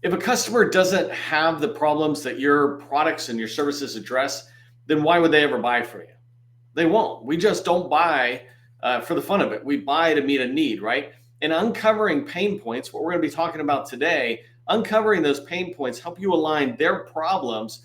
If a customer doesn't have the problems that your products and your services address, then why would they ever buy from you? They won't. We just don't buy for the fun of it. We buy to meet a need, right? And uncovering pain points, what we're going to be talking about today, uncovering those pain points help you align their problems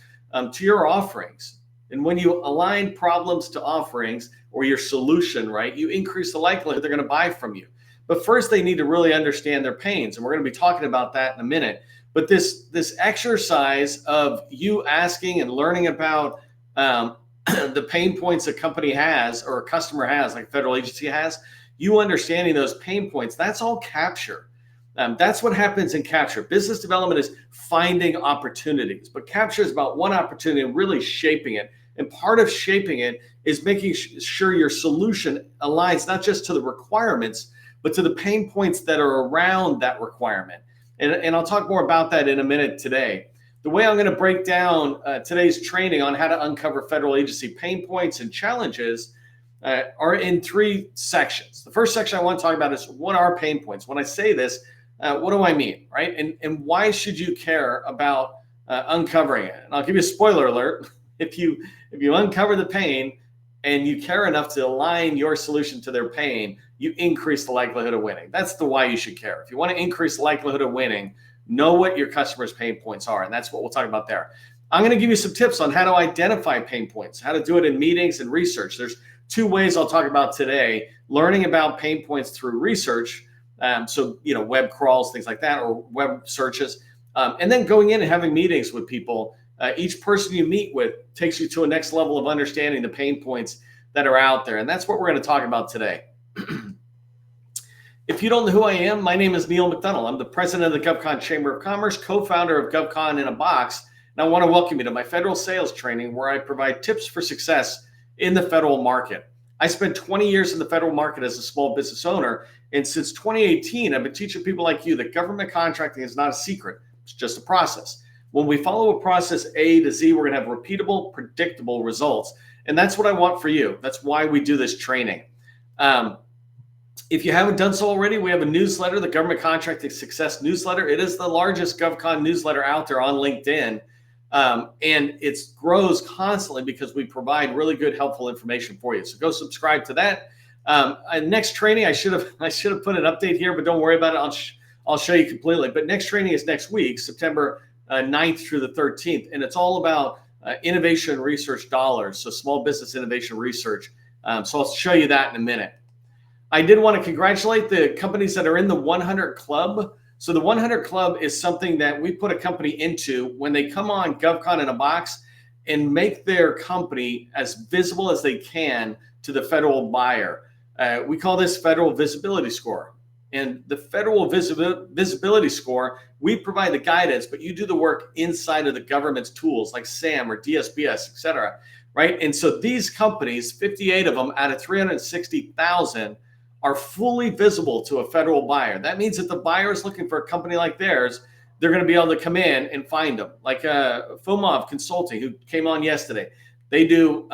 to your offerings. And when you align problems to offerings or your solution, right, you increase the likelihood they're going to buy from you. But first, they need to really understand their pains. And we're going to be talking about that in a minute. But this exercise of you asking and learning about the pain points a company has or a customer has, like a federal agency has, you understanding those pain points, that's all capture. That's what happens in capture. Business development is finding opportunities, but capture is about one opportunity and really shaping it. And part of shaping it is making sure your solution aligns not just to the requirements, but to the pain points that are around that requirement. And I'll talk more about that in a minute today. The way I'm going to break down today's training on how to uncover federal agency pain points and challenges are in three sections. The first section I want to talk about is what are pain points? When I say this, what do I mean, right? And why should you care about uncovering it? And I'll give you a spoiler alert. If you uncover the pain and you care enough to align your solution to their pain, you increase the likelihood of winning. That's the why you should care. If you want to increase the likelihood of winning, know what your customers' pain points are. And that's what we'll talk about there. I'm going to give you some tips on how to identify pain points, how to do it in meetings and research. There's two ways I'll talk about today: learning about pain points through research. So, web crawls, things like that, or web searches. And then going in and having meetings with people. Each person you meet with takes you to a next level of understanding the pain points that are out there. And that's what we're going to talk about today. If you don't know who I am, my name is Neil McDonnell. I'm the president of the GovCon Chamber of Commerce, co-founder of GovCon in a Box. And I want to welcome you to my federal sales training, where I provide tips for success in the federal market. I spent 20 years in the federal market as a small business owner. And since 2018, I've been teaching people like you that government contracting is not a secret. It's just a process. When we follow a process A to Z, we're going to have repeatable, predictable results. And that's what I want for you. That's why we do this training. If you haven't done so already, we have a newsletter, the Government Contracting Success Newsletter. It is the largest GovCon newsletter out there on LinkedIn. And it grows constantly because we provide really good, helpful information for you. So go subscribe to that. Next training, I should have put an update here, but don't worry about it. I'll show you completely. But next training is next week, September 9th through the 13th. And it's all about innovation research dollars. So small business innovation research. So I'll show you that in a minute. I did want to congratulate the companies that are in the 100 Club. So the 100 Club is something that we put a company into when they come on GovCon in a Box and make their company as visible as they can to the federal buyer. We call this Federal Visibility Score. And the Federal Visibility Score, we provide the guidance, but you do the work inside of the government's tools like SAM or DSBS, et cetera, right? And so these companies, 58 of them out of 360,000, are fully visible to a federal buyer. That means that the buyer is looking for a company like theirs, they're going to be able to come in and find them. Like 𝗙𝗎𝗏 Consulting, who came on yesterday. They do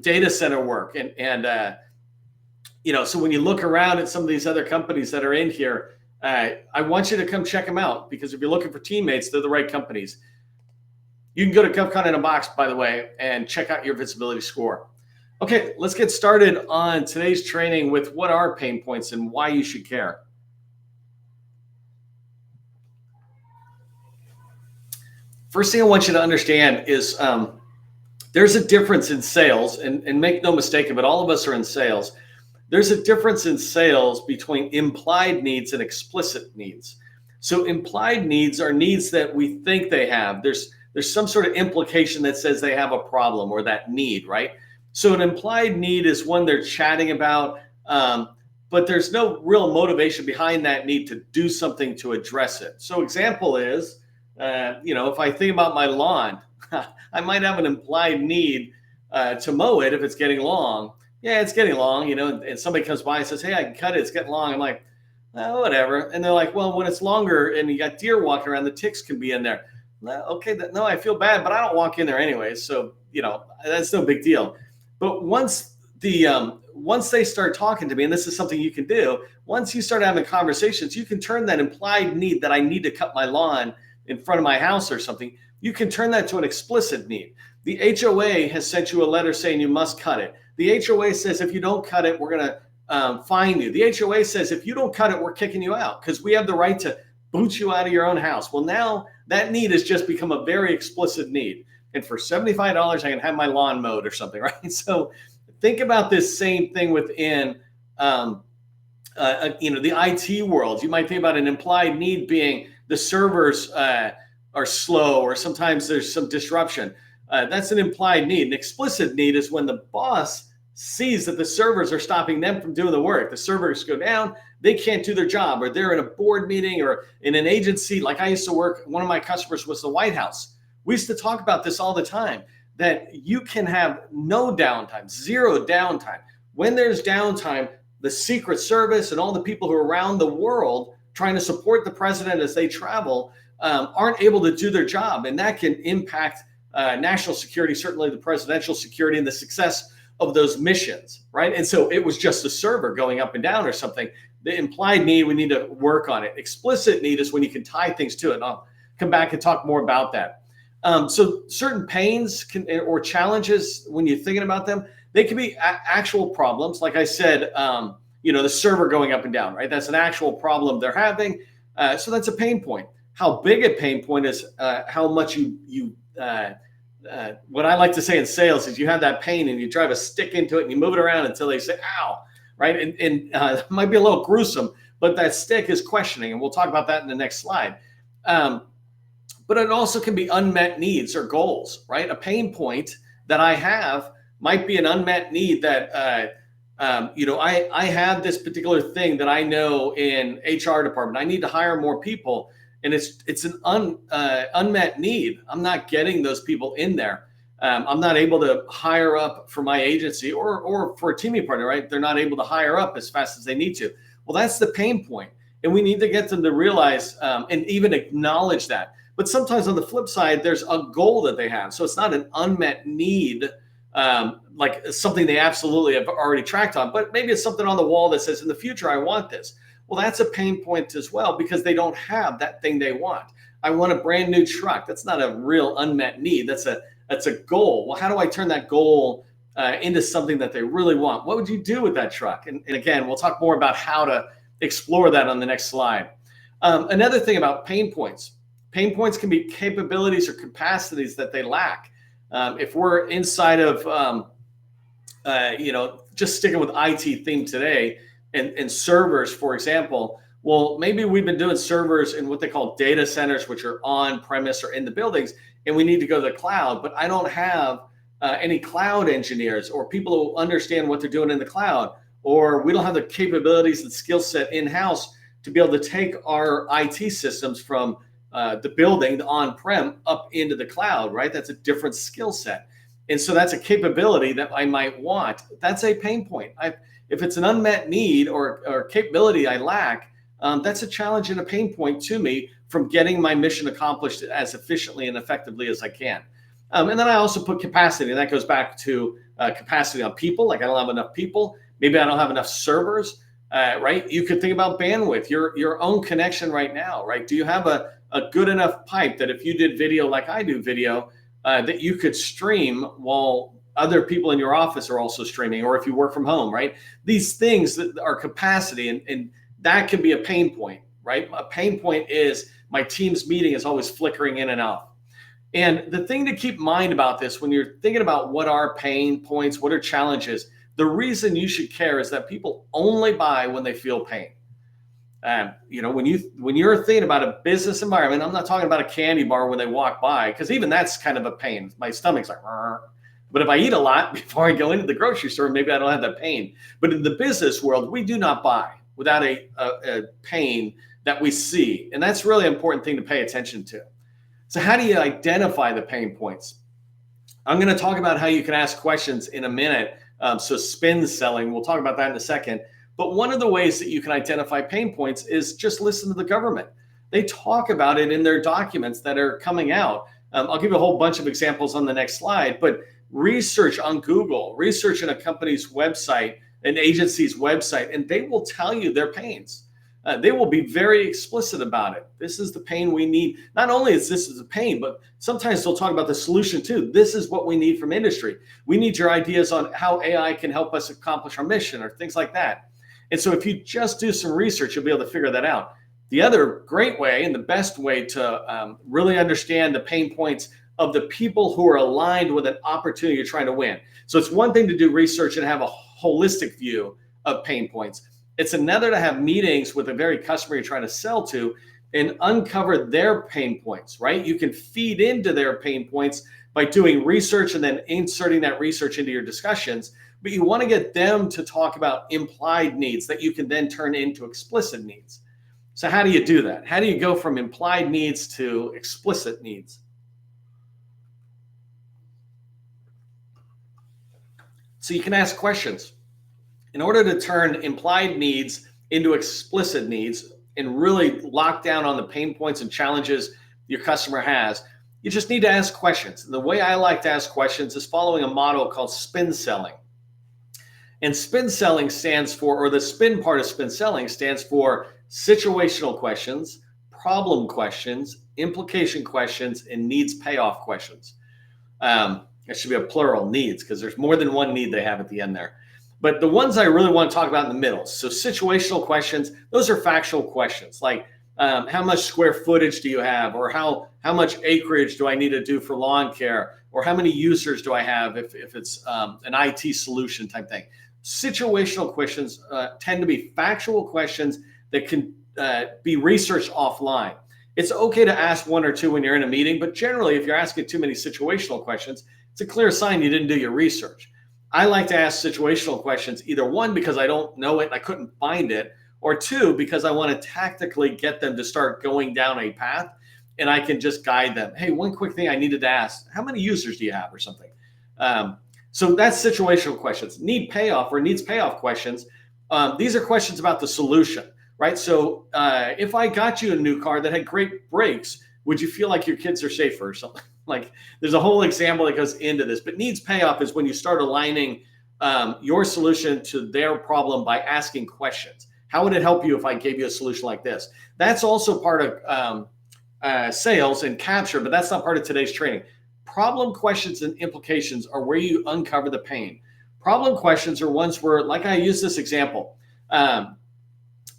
data center work. So when you look around at some of these other companies that are in here, I want you to come check them out, because if you're looking for teammates, they're the right companies. You can go to GovCon in a Box, by the way, and check out your visibility score. Okay, let's get started on today's training with what are pain points and why you should care. First thing I want you to understand is there's a difference in sales, and make no mistake of it, all of us are in sales. There's a difference in sales between implied needs and explicit needs. So implied needs are needs that we think they have. There's some sort of implication that says they have a problem or that need, right? So an implied need is one they're chatting about, but there's no real motivation behind that need to do something to address it. So example is, if I think about my lawn, I might have an implied need to mow it if it's getting long. Yeah, it's getting long, and somebody comes by and says, hey, I can cut it, it's getting long. I'm like, oh, whatever. And they're like, well, when it's longer and you got deer walking around, the ticks can be in there. Okay, no, I feel bad, but I don't walk in there anyway. So, that's no big deal. But once the once they start talking to me, and this is something you can do, once you start having conversations, you can turn that implied need that I need to cut my lawn in front of my house or something, you can turn that to an explicit need. The HOA has sent you a letter saying you must cut it. The HOA says if you don't cut it, we're going to fine you. The HOA says if you don't cut it, we're kicking you out because we have the right to boot you out of your own house. Well, now that need has just become a very explicit need. And for $75, I can have my lawn mowed or something, right? So think about this same thing within, the IT world. You might think about an implied need being the servers are slow, or sometimes there's some disruption. That's an implied need. An explicit need is when the boss sees that the servers are stopping them from doing the work. The servers go down, they can't do their job, or they're in a board meeting or in an agency. Like I used to work, one of my customers was the White House. We used to talk about this all the time, that you can have no downtime, zero downtime. When there's downtime, the Secret Service and all the people who are around the world trying to support the president as they travel aren't able to do their job. And that can impact national security, certainly the presidential security and the success of those missions, right? And so it was just a server going up and down or something. The implied need, we need to work on it. Explicit need is when you can tie things to it. And I'll come back and talk more about that. So certain pains or challenges, when you're thinking about them, they can be actual problems. Like I said, the server going up and down, right? That's an actual problem they're having. So that's a pain point. How big a pain point is how much what I like to say in sales is you have that pain and you drive a stick into it and you move it around until they say, ow, right? And it might be a little gruesome, but that stick is questioning. And we'll talk about that in the next slide. But it also can be unmet needs or goals, right? A pain point that I have might be an unmet need that, I have this particular thing that I know in HR department. I need to hire more people. And it's an unmet need. I'm not getting those people in there. I'm not able to hire up for my agency or for a teaming partner, right? They're not able to hire up as fast as they need to. Well, that's the pain point. And we need to get them to realize and even acknowledge that. But sometimes on the flip side, there's a goal that they have. So it's not an unmet need, like something they absolutely have already tracked on, but maybe it's something on the wall that says, in the future, I want this. Well, that's a pain point as well, because they don't have that thing they want. I want a brand new truck. That's not a real unmet need. That's a goal. Well, how do I turn that goal into something that they really want? What would you do with that truck? And again, we'll talk more about how to explore that on the next slide. Another thing about pain points. Pain points can be capabilities or capacities that they lack. If we're inside of, just sticking with IT theme today, and servers, for example, well, maybe we've been doing servers in what they call data centers, which are on premise or in the buildings, and we need to go to the cloud, but I don't have any cloud engineers or people who understand what they're doing in the cloud, or we don't have the capabilities and skill set in-house to be able to take our IT systems from the building, the on-prem, up into the cloud, right? That's a different skill set. And so that's a capability that I might want. That's a pain point. If it's an unmet need or capability I lack, that's a challenge and a pain point to me from getting my mission accomplished as efficiently and effectively as I can. And then I also put capacity, and that goes back to capacity on people. Like I don't have enough people. Maybe I don't have enough servers, right? You could think about bandwidth, your own connection right now, right? Do you have a good enough pipe that if you did video like I do video, that you could stream while other people in your office are also streaming, or if you work from home, right? These things that are capacity, and that can be a pain point, right? A pain point is my Teams meeting is always flickering in and out. And the thing to keep in mind about this, when you're thinking about what are pain points, what are challenges, the reason you should care is that people only buy when they feel pain. When you're thinking about a business environment, I'm not talking about a candy bar when they walk by, because even that's kind of a pain. My stomach's like, "Rrr." But if I eat a lot before I go into the grocery store, maybe I don't have that pain. But in the business world, we do not buy without a pain that we see. And that's really an important thing to pay attention to. So how do you identify the pain points? I'm going to talk about how you can ask questions in a minute. So spin selling, we'll talk about that in a second. But one of the ways that you can identify pain points is just listen to the government. They talk about it in their documents that are coming out. I'll give you a whole bunch of examples on the next slide, but research on Google, research in a company's website, an agency's website, and they will tell you their pains. They will be very explicit about it. This is the pain we need. Not only is this the pain, but sometimes they'll talk about the solution too. This is what we need from industry. We need your ideas on how AI can help us accomplish our mission or things like that. And so if you just do some research, you'll be able to figure that out. The other great way and the best way to really understand the pain points of the people who are aligned with an opportunity you're trying to win. So it's one thing to do research and have a holistic view of pain points. It's another to have meetings with a very customer you're trying to sell to and uncover their pain points, right? You can feed into their pain points by doing research and then inserting that research into your discussions. But you want to get them to talk about implied needs that you can then turn into explicit needs. So how do you do that? How do you go from implied needs to explicit needs? So you can ask questions. In order to turn implied needs into explicit needs and really lock down on the pain points and challenges your customer has, you just need to ask questions. The way I like to ask questions is following a model called spin selling. And spin selling stands for, or the spin part of spin selling stands for situational questions, problem questions, implication questions, and needs payoff questions. It should be a plural, needs, because there's more than one need they have at the end there. But the ones I really want to talk about in the middle, so situational questions, those are factual questions like how much square footage do you have, or how much acreage do I need to do for lawn care, or how many users do I have if it's an IT solution type thing. Situational questions tend to be factual questions that can be researched offline. It's okay to ask one or two when you're in a meeting, but generally if you're asking too many situational questions, it's a clear sign you didn't do your research. I like to ask situational questions, either one, because I don't know it, I couldn't find it, or two, because I want to tactically get them to start going down a path and I can just guide them. Hey, one quick thing I needed to ask, how many users do you have or something? So that's situational questions. Need payoff or needs payoff questions. These are questions about the solution, right? So if I got you a new car that had great brakes, would you feel like your kids are safer or something? Like there's a whole example that goes into this, but needs payoff is when you start aligning your solution to their problem by asking questions. How would it help you if I gave you a solution like this? That's also part of sales and capture, but that's not part of today's training. Problem questions and implications are where you uncover the pain. Problem questions are ones where, like I use this example, I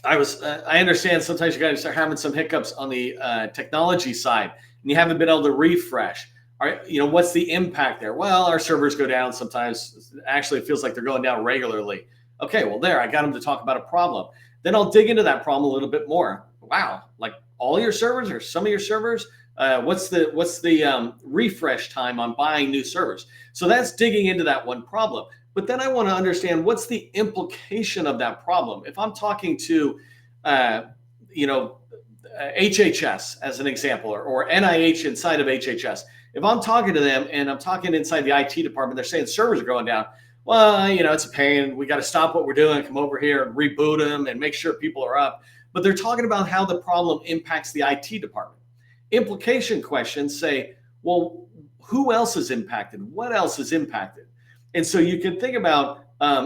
understand sometimes you guys are having some hiccups on the technology side and you haven't been able to refresh. What's the impact there? Well, our servers go down sometimes. Actually, it feels like they're going down regularly. Okay, well there, I got them to talk about a problem. Then I'll dig into that problem a little bit more. Wow, like all your servers or some of your servers? What's the refresh time on buying new servers? So that's digging into that one problem. But then I want to understand what's the implication of that problem. If I'm talking to, HHS as an example, or NIH inside of HHS, if I'm talking to them and I'm talking inside the IT department, they're saying servers are going down. Well, it's a pain. We got to stop what we're doing, come over here and reboot them and make sure people are up. But they're talking about how the problem impacts the IT department. Implication questions say, well, who else is impacted? What else is impacted? And so you can think about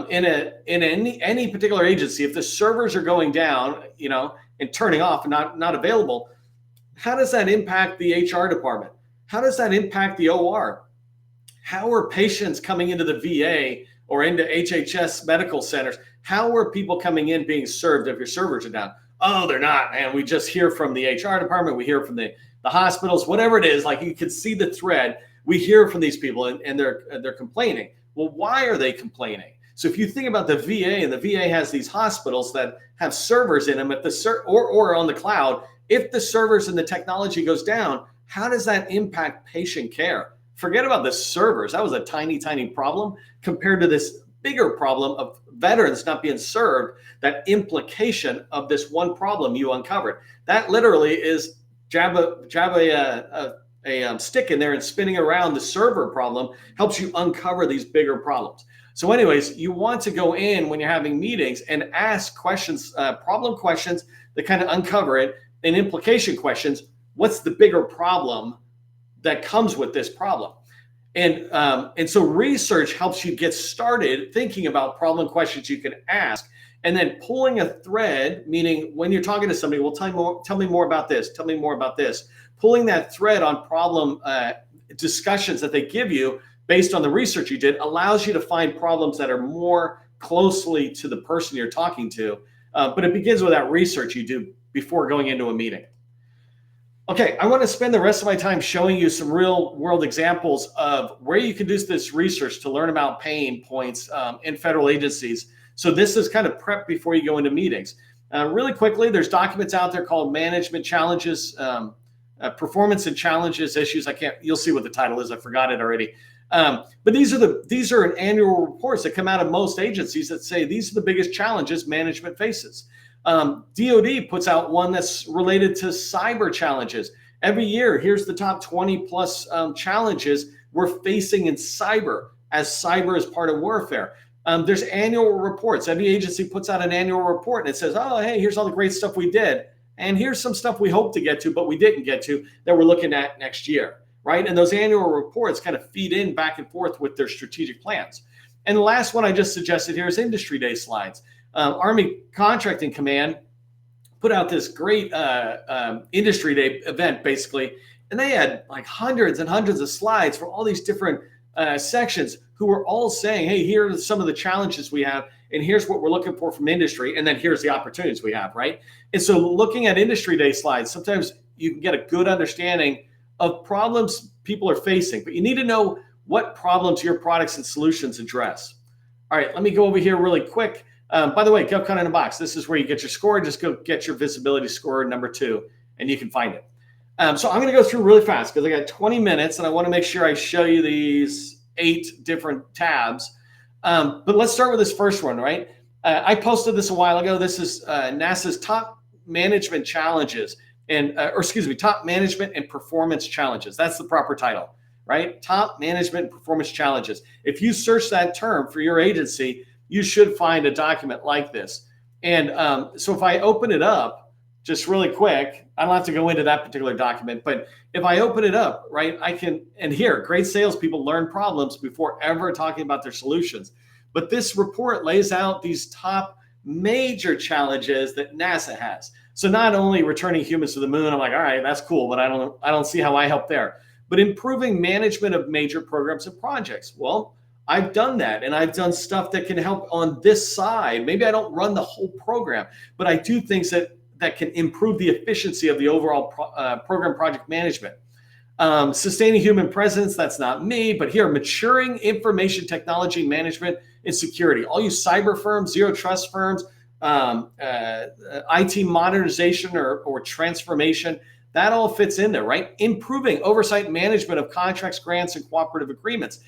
in any particular agency, if the servers are going down, and turning off and not available, how does that impact the HR department? How does that impact the OR? How are patients coming into the VA or into HHS medical centers? How are people coming in being served if your servers are down? Oh, they're not, man. We just hear from the HR department. We hear from the hospitals, whatever it is. Like you can see the thread. We hear from these people and they're complaining. Well, why are they complaining? So if you think about the VA, and the VA has these hospitals that have servers in them, or on the cloud, if the servers and the technology goes down, how does that impact patient care? Forget about the servers. That was a tiny, tiny problem compared to this bigger problem of veterans not being served. That implication of this one problem you uncovered. That literally is jab a stick in there and spinning around the server problem helps you uncover these bigger problems. So anyways, you want to go in when you're having meetings and ask questions, problem questions that kind of uncover it, and implication questions. What's the bigger problem that comes with this problem? And so research helps you get started thinking about problem questions you can ask, and then pulling a thread, meaning when you're talking to somebody, well, tell me more about this, tell me more about this. Pulling that thread on problem discussions that they give you based on the research you did allows you to find problems that are more closely to the person you're talking to. But it begins with that research you do before going into a meeting. Okay, I want to spend the rest of my time showing you some real world examples of where you can do this research to learn about pain points in federal agencies. So this is kind of prep before you go into meetings. Really quickly, there's documents out there called management challenges, performance and challenges issues. You'll see what the title is. I forgot it already. But these are annual reports that come out of most agencies that say these are the biggest challenges management faces. DoD puts out one that's related to cyber challenges. Every year, here's the top 20 plus challenges we're facing in cyber, as cyber is part of warfare. There's annual reports. Every agency puts out an annual report and it says, oh, hey, here's all the great stuff we did. And here's some stuff we hope to get to, but we didn't get to that we're looking at next year, right? And those annual reports kind of feed in back and forth with their strategic plans. And the last one I just suggested here is Industry Day slides. Army Contracting Command put out this great Industry Day event, basically, and they had like hundreds and hundreds of slides for all these different sections who were all saying, hey, here are some of the challenges we have, and here's what we're looking for from industry, and then here's the opportunities we have, right? And so looking at Industry Day slides, sometimes you can get a good understanding of problems people are facing, but you need to know what problems your products and solutions address. All right, let me go over here really quick. By the way, GovCon in a box, this is where you get your score. Just go get your visibility score number 2, and you can find it. So I'm going to go through really fast because I got 20 minutes, and I want to make sure I show you these 8 different tabs. But let's start with this first one, right? I posted this a while ago. This is NASA's top management challenges, top management and performance challenges. That's the proper title, right? Top management and performance challenges. If you search that term for your agency, you should find a document like this. And so if I open it up, just really quick, I don't have to go into that particular document, but if I open it up, right, I can, and here, great salespeople learn problems before ever talking about their solutions. But this report lays out these top major challenges that NASA has. So not only returning humans to the moon, I'm like, all right, that's cool, but I don't see how I help there. But improving management of major programs and projects. Well, I've done that, and I've done stuff that can help on this side. Maybe I don't run the whole program, but I do things that can improve the efficiency of the overall program project management. Sustaining human presence, that's not me, but here, maturing information technology management and security. All you cyber firms, zero trust firms, IT modernization or transformation, that all fits in there, right? Improving oversight management of contracts, grants, and cooperative agreements.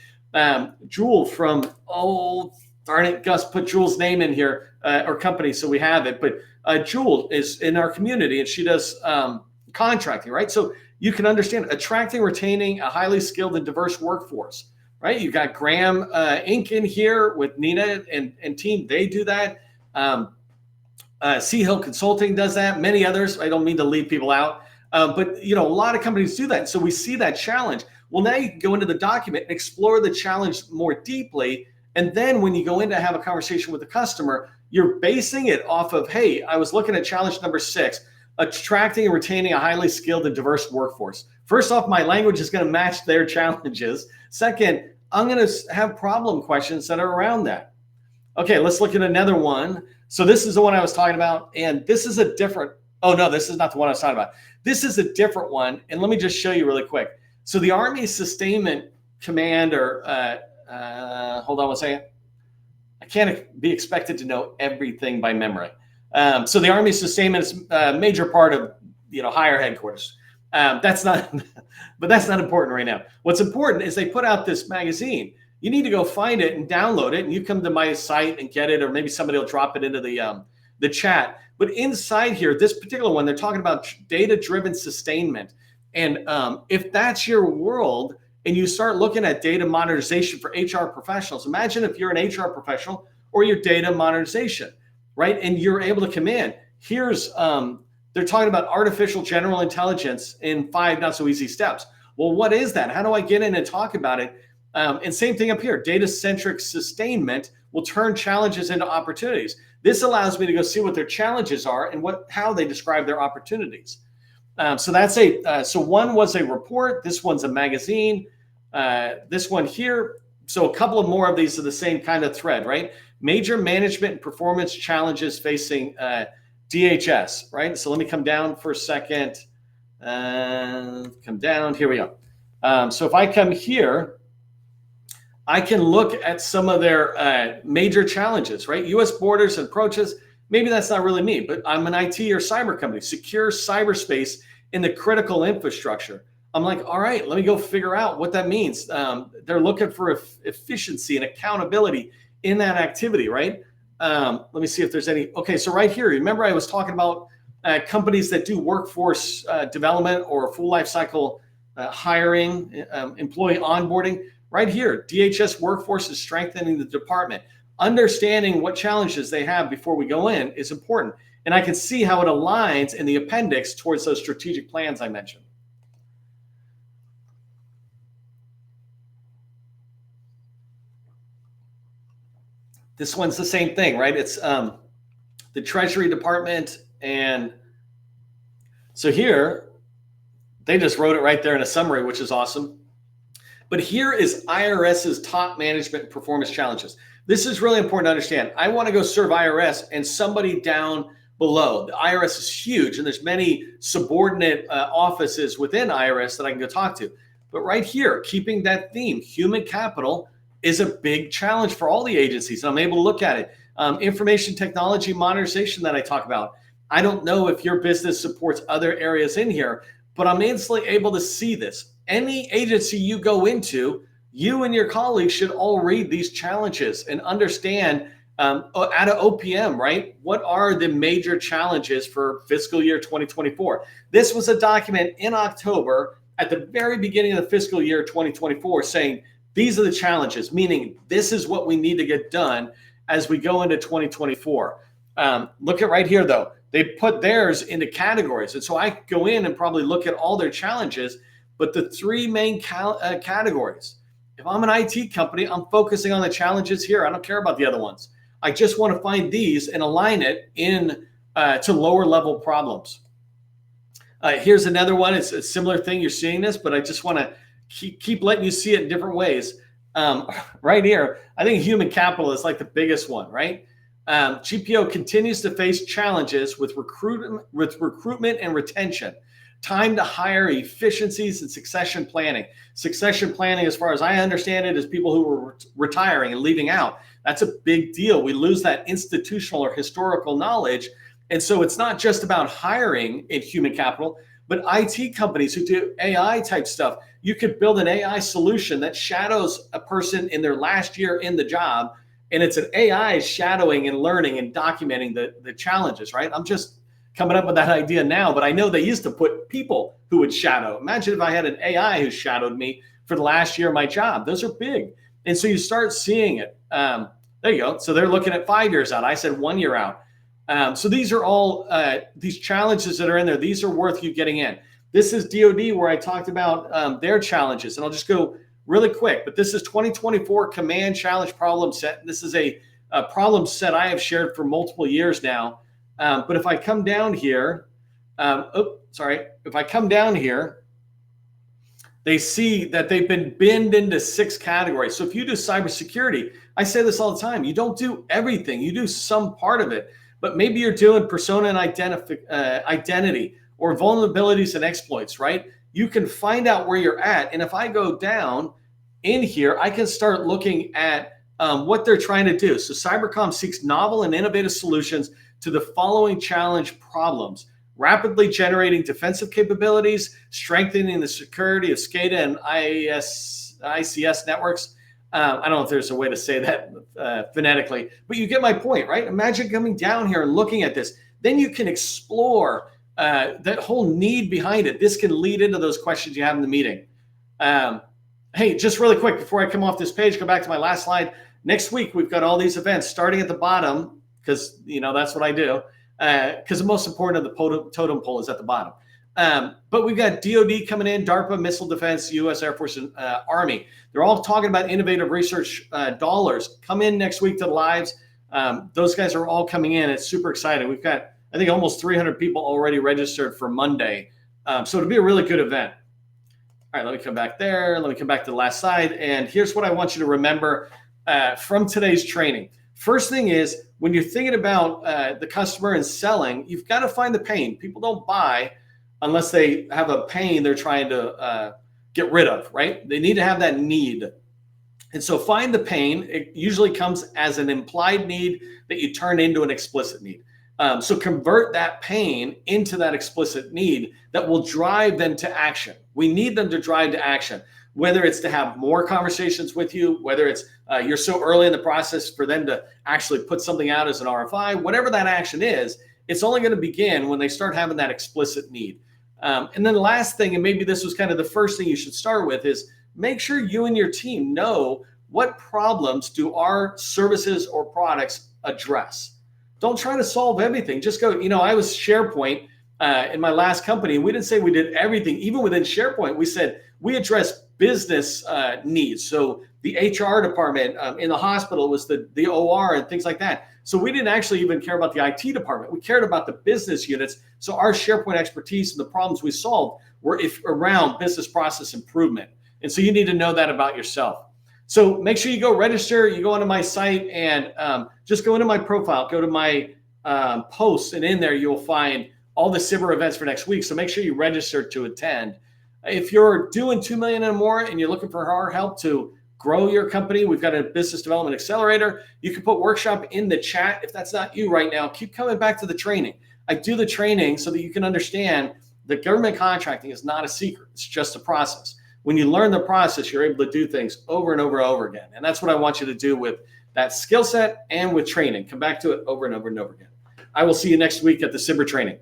Jewel from, oh, darn it, Gus put Jewel's name in here, or company, so we have it. But Jewel is in our community, and she does contracting, right? So you can understand attracting, retaining a highly skilled and diverse workforce, right? You've got Graham Inc. in here with Nina and team. They do that. Sea Hill Consulting does that. Many others. I don't mean to leave people out, but a lot of companies do that. So we see that challenge. Well, now you can go into the document and explore the challenge more deeply. And then when you go in to have a conversation with the customer, you're basing it off of, hey, I was looking at challenge number 6, attracting and retaining a highly skilled and diverse workforce. First off, my language is going to match their challenges. Second, I'm going to have problem questions that are around that. Okay, let's look at another one. So this is the one I was talking about. And this is a different, oh no, this is not the one I was talking about. This is a different one. And let me just show you really quick. So the Army Sustainment Command, or hold on one second. I can't be expected to know everything by memory. So the Army Sustainment is a major part of higher headquarters. That's not, but that's not important right now. What's important is they put out this magazine. You need to go find it and download it, and you come to my site and get it, or maybe somebody will drop it into the chat. But inside here, this particular one, they're talking about data-driven sustainment. And if that's your world, and you start looking at data modernization for HR professionals, imagine if you're an HR professional or your data modernization, right? And you're able to come in. Here's, they're talking about artificial general intelligence in 5 not so easy steps. Well, what is that? How do I get in and talk about it? And same thing up here, data-centric sustainment will turn challenges into opportunities. This allows me to go see what their challenges are and how they describe their opportunities. So that's so one was a report, this one's a magazine, this one here. So a couple of more of these are the same kind of thread, right? Major management and performance challenges facing DHS, right? So let me come down for a second. Come down, here we go. So if I come here, I can look at some of their major challenges, right? US borders and approaches. Maybe that's not really me, but I'm an IT or cyber company, secure cyberspace in the critical infrastructure. I'm like, all right, let me go figure out what that means. They're looking for efficiency and accountability in that activity, right? Let me see if there's any. Okay, so right here, remember I was talking about companies that do workforce development or full life cycle hiring, employee onboarding. Right here, DHS Workforce is strengthening the department. Understanding what challenges they have before we go in is important. And I can see how it aligns in the appendix towards those strategic plans I mentioned. This one's the same thing, right? It's the Treasury Department. And so here, they just wrote it right there in a summary, which is awesome. But here is IRS's top management performance challenges. This is really important to understand. I want to go serve IRS and somebody down below. The IRS is huge, and there's many subordinate offices within IRS that I can go talk to. But right here, keeping that theme, human capital is a big challenge for all the agencies. And I'm able to look at it. Information technology modernization that I talk about. I don't know if your business supports other areas in here, but I'm instantly able to see this. Any agency you go into, you and your colleagues should all read these challenges and understand out of OPM, right? What are the major challenges for fiscal year 2024? This was a document in October at the very beginning of the fiscal year 2024 saying, these are the challenges, meaning this is what we need to get done as we go into 2024. Look at right here, though. They put theirs into categories. And so I go in and probably look at all their challenges, but the three main categories. If I'm an IT company, I'm focusing on the challenges here. I don't care about the other ones. I just want to find these and align it in to lower level problems. Here's another one. It's a similar thing. You're seeing this, but I just want to keep letting you see it in different ways. Right here, I think human capital is like the biggest one, right? GPO continues to face challenges with recruitment and retention. Time to hire, efficiencies, and succession planning. Succession planning, as far as I understand it, is people who are retiring and leaving out. That's a big deal. We lose that institutional or historical knowledge. And so it's not just about hiring in human capital, but IT companies who do AI type stuff. You could build an AI solution that shadows a person in their last year in the job. And it's an AI shadowing and learning and documenting the challenges, right? I'm just coming up with that idea now, but I know they used to put people who would shadow. Imagine if I had an AI who shadowed me for the last year of my job. Those are big. And so you start seeing it. There you go. So they're looking at 5 years out. I said 1 year out. So these are all these challenges that are in there. These are worth you getting in. This is DoD where I talked about their challenges. And I'll just go really quick. But this is 2024 Command Challenge Problem Set. This is a problem set I have shared for multiple years now. But if I come down here, if I come down here, they see that they've been binned into 6 categories. So if you do cybersecurity, I say this all the time, you don't do everything, you do some part of it, but maybe you're doing persona and identity or vulnerabilities and exploits, right? You can find out where you're at. And if I go down in here, I can start looking at what they're trying to do. So Cybercom seeks novel and innovative solutions to the following challenge problems: rapidly generating defensive capabilities, strengthening the security of SCADA and ICS networks. I don't know if there's a way to say that phonetically, but you get my point, right? Imagine coming down here and looking at this. Then you can explore that whole need behind it. This can lead into those questions you have in the meeting. Hey, just really quick, before I come off this page, go back to my last slide. Next week, we've got all these events starting at the bottom, because that's what I do. Because the most important of the totem pole is at the bottom. But we've got DoD coming in, DARPA, Missile Defense, U.S. Air Force, and Army. They're all talking about innovative research dollars. Come in next week to the lives. Those guys are all coming in. It's super exciting. We've got, I think, almost 300 people already registered for Monday. So it'll be a really good event. All right, let me come back there. Let me come back to the last slide. And here's what I want you to remember from today's training. First thing is, when you're thinking about the customer and selling, you've got to find the pain. People don't buy unless they have a pain they're trying to get rid of, right? They need to have that need. And so find the pain. It usually comes as an implied need that you turn into an explicit need. So convert that pain into that explicit need that will drive them to action. We need them to drive to action, whether it's to have more conversations with you, whether it's you're so early in the process for them to actually put something out as an RFI, whatever that action is, it's only going to begin when they start having that explicit need. And then the last thing, and maybe this was kind of the first thing you should start with, is make sure you and your team know what problems do our services or products address. Don't try to solve everything. Just go, I was SharePoint in my last company. We didn't say we did everything. Even within SharePoint, we said we address business needs. So the HR department in the hospital was the OR and things like that. So we didn't actually even care about the IT department. We cared about the business units. So our SharePoint expertise and the problems we solved were around business process improvement. And so you need to know that about yourself. So make sure you go register. You go onto my site and just go into my profile, go to my posts, and in there you'll find all the SIBR events for next week. So make sure you register to attend. If you're doing 2 million and more and you're looking for our help to grow your company, we've got a business development accelerator. You can put workshop in the chat. If that's not you right now, keep coming back to the training. I do the training so that you can understand that government contracting is not a secret. It's just a process. When you learn the process, you're able to do things over and over and over again. And that's what I want you to do with that skill set and with training. Come back to it over and over and over again. I will see you next week at the SIBR training.